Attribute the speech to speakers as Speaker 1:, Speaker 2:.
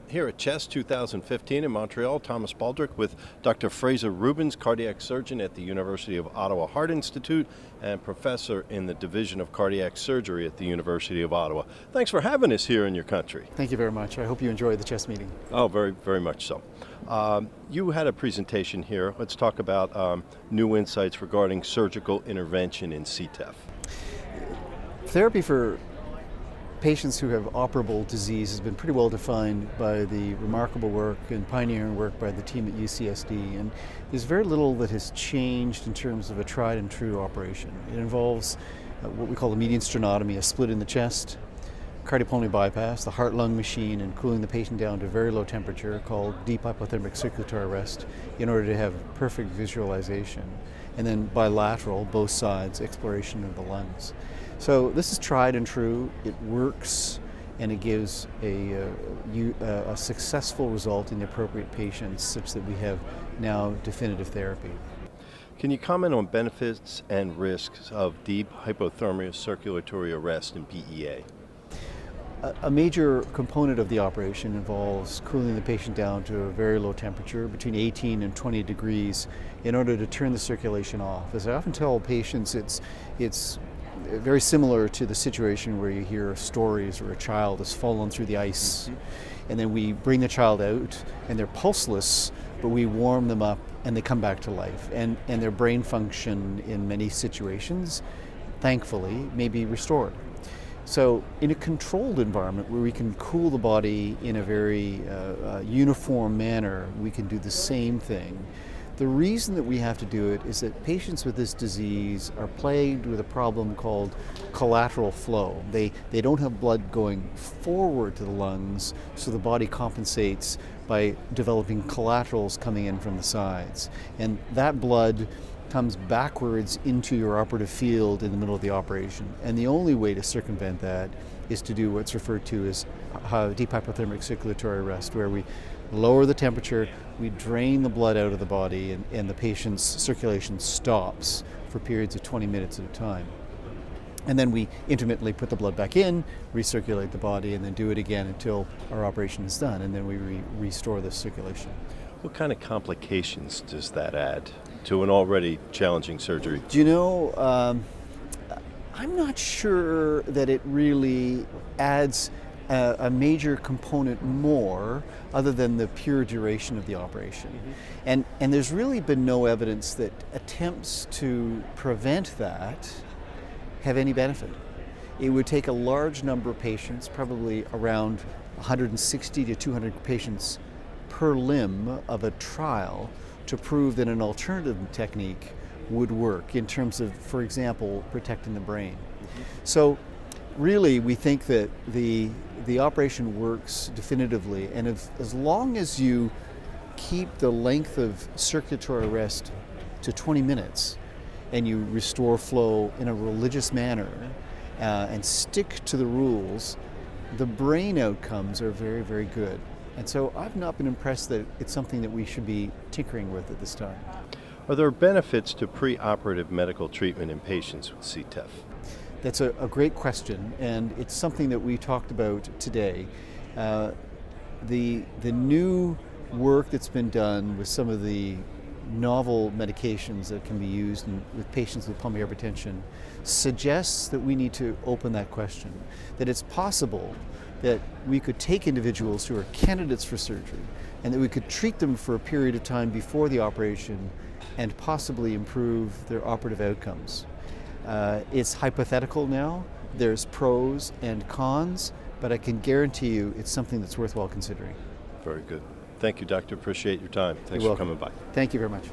Speaker 1: here at CHEST 2015 in Montreal. Thomas Baldrick with Dr. Fraser Rubens, cardiac surgeon at the University of Ottawa Heart Institute and professor in the Division of Cardiac Surgery at the University of Ottawa. Thanks for having us here in your country.
Speaker 2: Thank you very much. I hope you enjoyed the CHEST meeting.
Speaker 1: Oh, very, very much so. You had a presentation here. Let's talk about new insights regarding surgical intervention in CTEPH.
Speaker 2: Therapy for patients who have operable disease has been pretty well defined by the remarkable work and pioneering work by the team at UCSD, and there's very little that has changed in terms of a tried and true operation. It involves what we call a median sternotomy, a split in the chest, cardiopulmonary bypass, the heart-lung machine, and cooling the patient down to a very low temperature called deep hypothermic circulatory arrest in order to have perfect visualization, and then bilateral, both sides, exploration of the lungs. So this is tried and true, it works, and it gives a successful result in the appropriate patients such that we have now definitive therapy.
Speaker 1: Can you comment on benefits and risks of deep hypothermic circulatory arrest in PEA?
Speaker 2: A major component of the operation involves cooling the patient down to a very low temperature, between 18 and 20 degrees, in order to turn the circulation off. As I often tell patients, it's very similar to the situation where you hear stories where a child has fallen through the ice, and then we bring the child out and they're pulseless, but we warm them up and they come back to life, and their brain function in many situations, thankfully, may be restored. So in a controlled environment where we can cool the body in a very uniform manner, we can do the same thing. The reason that we have to do it is that patients with this disease are plagued with a problem called collateral flow. They don't have blood going forward to the lungs, so the body compensates by developing collaterals coming in from the sides. And that blood comes backwards into your operative field in the middle of the operation. And the only way to circumvent that is to do what's referred to as deep hypothermic circulatory arrest, where we lower the temperature, we drain the blood out of the body, and the patient's circulation stops for periods of 20 minutes at a time. And then we intermittently put the blood back in, recirculate the body, and then do it again until our operation is done, and then we restore the circulation.
Speaker 1: What kind of complications does that add to an already challenging surgery?
Speaker 2: Do you know, I'm not sure that it really adds a major component more other than the pure duration of the operation. And there's really been no evidence that attempts to prevent that have any benefit. It would take a large number of patients, probably around 160 to 200 patients per limb of a trial, to prove that an alternative technique would work in terms of, for example, protecting the brain. So really, we think that the operation works definitively, and as long as you keep the length of circulatory arrest to 20 minutes and you restore flow in a religious manner and stick to the rules, the brain outcomes are very, very good. And so I've not been impressed that it's something that we should be tinkering with at this time.
Speaker 1: Are there benefits to pre-operative medical treatment in patients with CTEPH?
Speaker 2: That's a great question, and it's something that we talked about today. The new work that's been done with some of the novel medications that can be used with patients with pulmonary hypertension suggests that we need to open that question, that it's possible that we could take individuals who are candidates for surgery and that we could treat them for a period of time before the operation and possibly improve their operative outcomes. It's hypothetical now, there's pros and cons, but I can guarantee you it's something that's worthwhile considering.
Speaker 1: Very good. Thank you, Doctor. Appreciate your time. Thanks for coming by.
Speaker 2: Thank you very much.